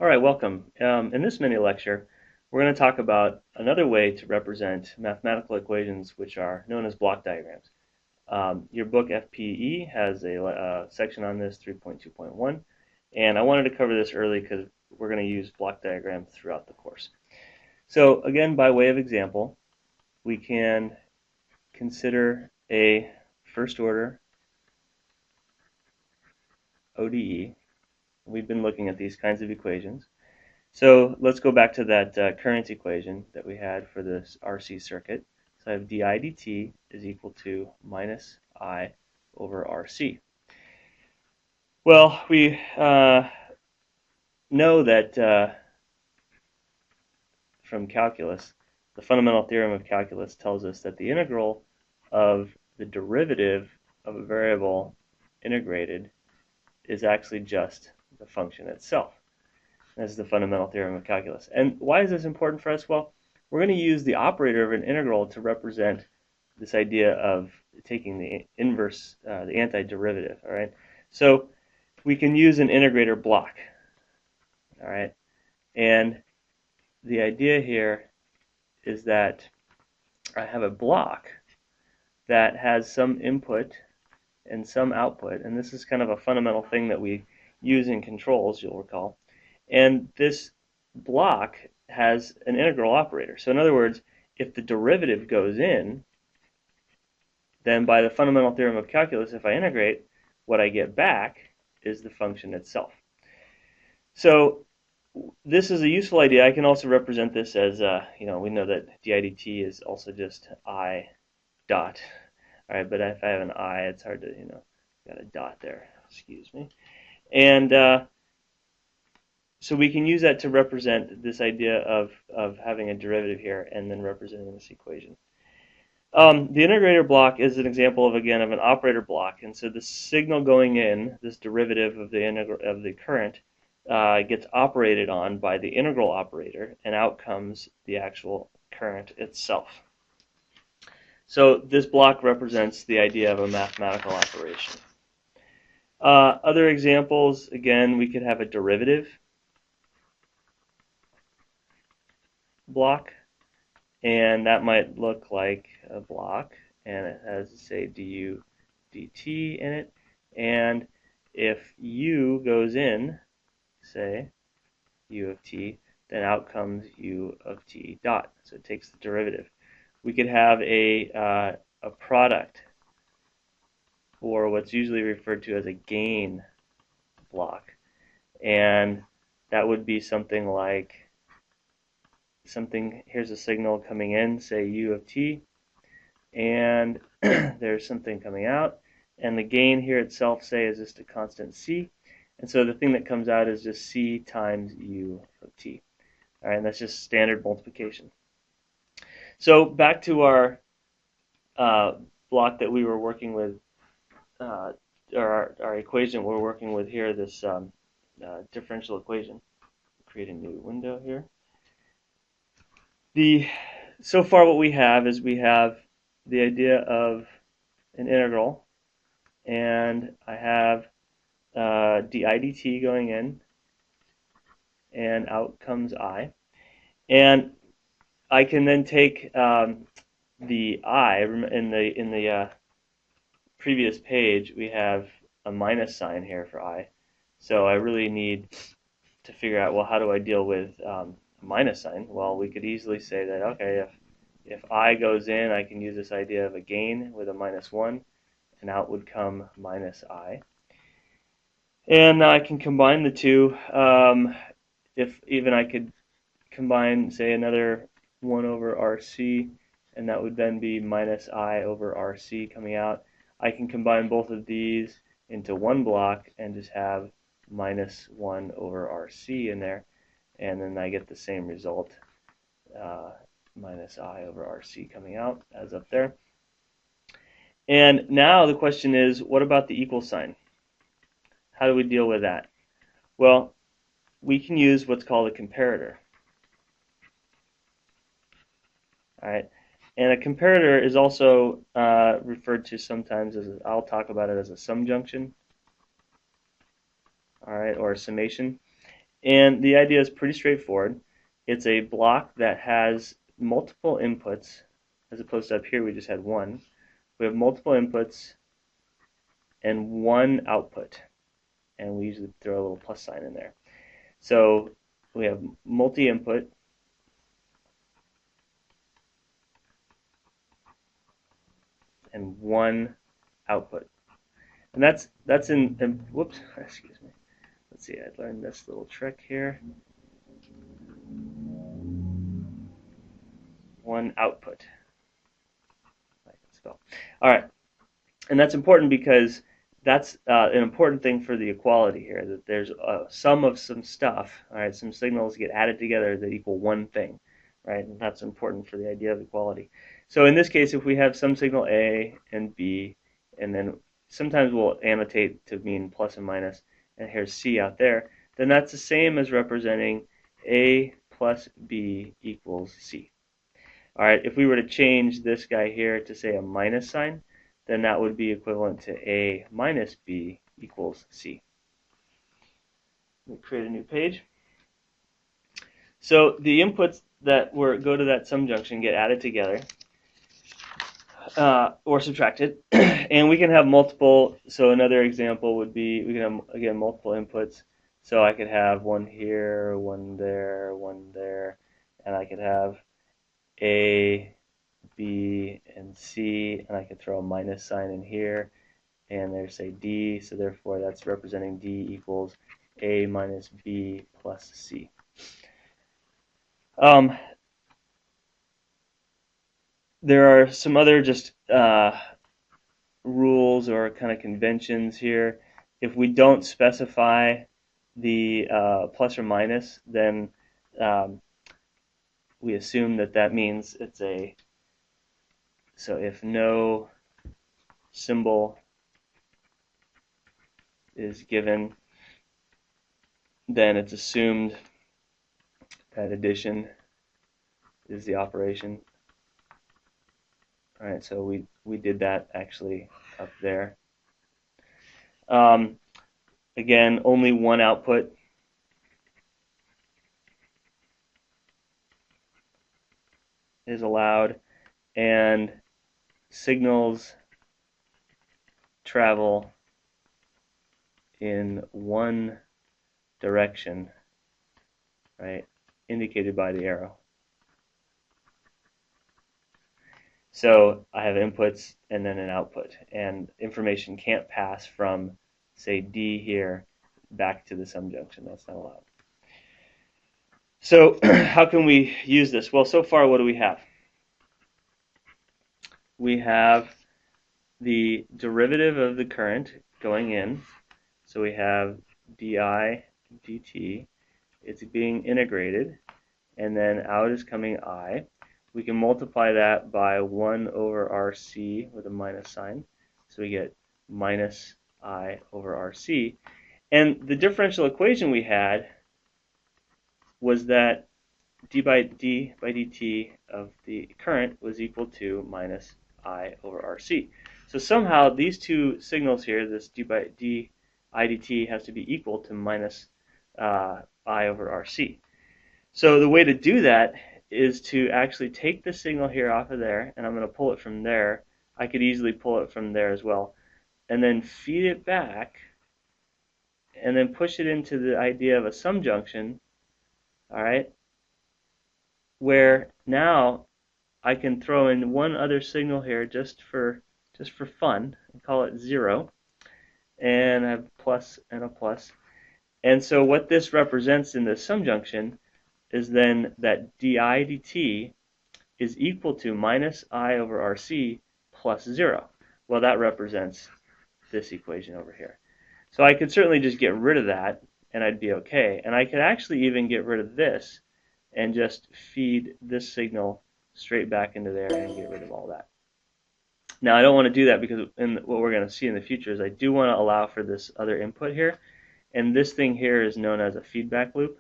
All right, welcome. In this mini lecture, we're going to talk about another way to represent mathematical equations which are known as block diagrams. Your book FPE has a section on this, 3.2.1, and I wanted to cover this early because we're going to use block diagrams throughout the course. So again, by way of example, we can consider a first order ODE. We've been looking at these kinds of equations. So let's go back to that current equation that we had for this RC circuit. So I have di dt is equal to minus I over RC. Well, we know that from calculus, the fundamental theorem of calculus tells us that the integral of the derivative of a variable integrated is actually just the function itself. This is the fundamental theorem of calculus. And why is this important for us? Well, we're going to use the operator of an integral to represent this idea of taking the inverse, the antiderivative. All right. So we can use an integrator block. All right. And the idea here is that I have a block that has some input and some output. And this is kind of a fundamental thing that we use in controls, you'll recall. And this block has an integral operator. So in other words, if the derivative goes in, then by the fundamental theorem of calculus, if I integrate, what I get back is the function itself. So this is a useful idea. I can also represent this as, we know that di dt is also just I dot. All right, but if I have an I, it's hard to, got a dot there. Excuse me. And so we can use that to represent this idea of having a derivative here and then representing this equation. The integrator block is an example of, again, of an operator block. And so the signal going in, this derivative of the current, gets operated on by the integral operator, and out comes the actual current itself. So this block represents the idea of a mathematical operation. Other examples, again, we could have a derivative block, and that might look like a block, and it has, say, du dt in it, and if u goes in, say, u of t, then out comes u of t dot, so it takes the derivative. We could have a product, or what's usually referred to as a gain block, and that would be something like here's a signal coming in, say u of t, and there's something coming out, and the gain here itself, say, is just a constant c, and so the thing that comes out is just c times u of t. All right, and that's just standard multiplication. So back to our block that we were working with, or our equation we're working with here, this differential equation. Create a new window here. So far what we have is we have the idea of an integral, and I have di dt going in, and out comes I. And I can then take the I, in the previous page we have a minus sign here for I. So I really need to figure out, well, how do I deal with minus sign? Well, we could easily say that, okay, if I goes in, I can use this idea of a gain with a minus 1, and out would come minus I. And I can combine the two. If even I could combine, say, another 1 over RC, and that would then be minus I over RC coming out. I can combine both of these into one block and just have minus 1 over RC in there, and then I get the same result, minus I over RC coming out as up there. And now the question is, what about the equal sign? How do we deal with that? Well, we can use what's called a comparator. All right, and a comparator is also referred to sometimes as, I'll talk about it as a sum junction, all right, or a summation. And the idea is pretty straightforward. It's a block that has multiple inputs, as opposed to up here we just had one. We have multiple inputs and one output. And we usually throw a little plus sign in there. So we have multi-input and one output. And that's in whoops, excuse me. Let's see, I learned this little trick here. One output. I can spell. All right, and that's important because that's an important thing for the equality here. That there's a sum of some stuff. All right, some signals get added together that equal one thing, right? And that's important for the idea of equality. So in this case, if we have some signal A and B, and then sometimes we'll annotate to mean plus and minus, and here's C out there, then that's the same as representing A plus B equals C. All right, if we were to change this guy here to say a minus sign, then that would be equivalent to A minus B equals C. We'll create a new page. So the inputs that go to that sum junction get added together or subtracted, and we can have multiple. So another example would be we can have, again, multiple inputs. So I could have one here, one there, and I could have A, B, and C, and I could throw a minus sign in here, and there's say D, so therefore that's representing D equals A minus B plus C. There are some other just rules or kind of conventions here. If we don't specify the plus or minus, then we assume that that means it's a, so if no symbol is given, then it's assumed that addition is the operation. All right, so we did that actually up there. Again, only one output. Is allowed, and signals travel in one direction, right, indicated by the arrow. So I have inputs and then an output, and information can't pass from, say, D here back to the sum junction. That's not allowed. So how can we use this? Well, so far, what do we have? We have the derivative of the current going in. So we have di dt. It's being integrated, and then out is coming I. We can multiply that by 1 over RC with a minus sign. So we get minus I over RC. And the differential equation we had was that d by dt of the current was equal to minus I over RC. So somehow these two signals here, this d by dt has to be equal to minus I over RC. So the way to do that is to actually take the signal here off of there, and I'm going to pull it from there. I could easily pull it from there as well, and then feed it back, and then push it into the idea of a sum junction, all right, where now I can throw in one other signal here just for fun and call it 0, and I have a plus and a plus. And so what this represents in the sum junction is then that di dt is equal to minus I over RC plus 0. Well, that represents this equation over here. So I could certainly just get rid of that, and I'd be okay. And I could actually even get rid of this and just feed this signal straight back into there and get rid of all that. Now, I don't want to do that because what we're going to see in the future is I do want to allow for this other input here. And this thing here is known as a feedback loop.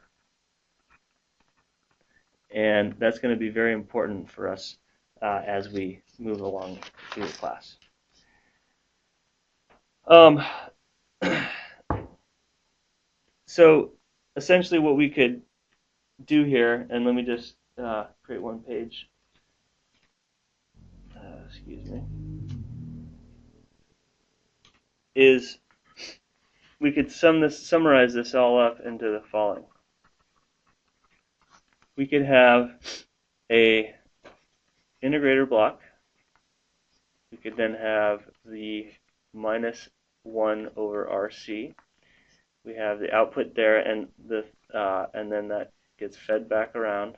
And that's going to be very important for us as we move along through the class. So essentially what we could do here, and let me just create one page. Excuse me. Is we could summarize this all up into the following. We could have a integrator block. We could then have the minus 1 over RC. We have the output there, and then that gets fed back around.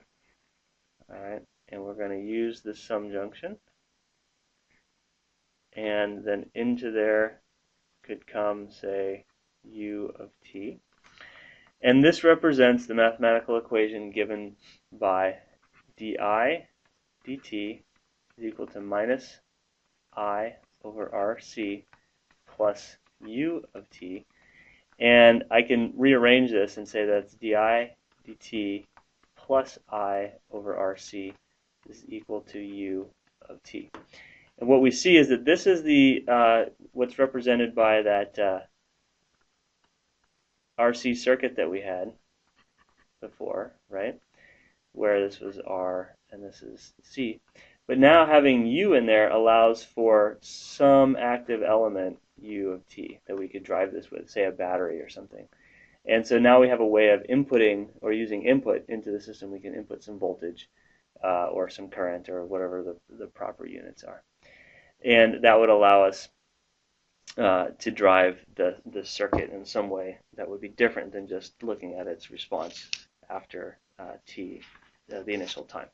All right, and we're going to use the sum junction, and then into there could come, say, u of t. And this represents the mathematical equation given by di dt is equal to minus I over RC plus u of t. And I can rearrange this and say that's di dt plus I over RC is equal to u of t. And what we see is that this is the what's represented by that RC circuit that we had before, right? Where this was R and this is C. But now having U in there allows for some active element U of T that we could drive this with, say a battery or something. And so now we have a way of inputting or using input into the system. We can input some voltage or some current or whatever the proper units are. And that would allow us to drive the circuit in some way that would be different than just looking at its response after t, the initial time.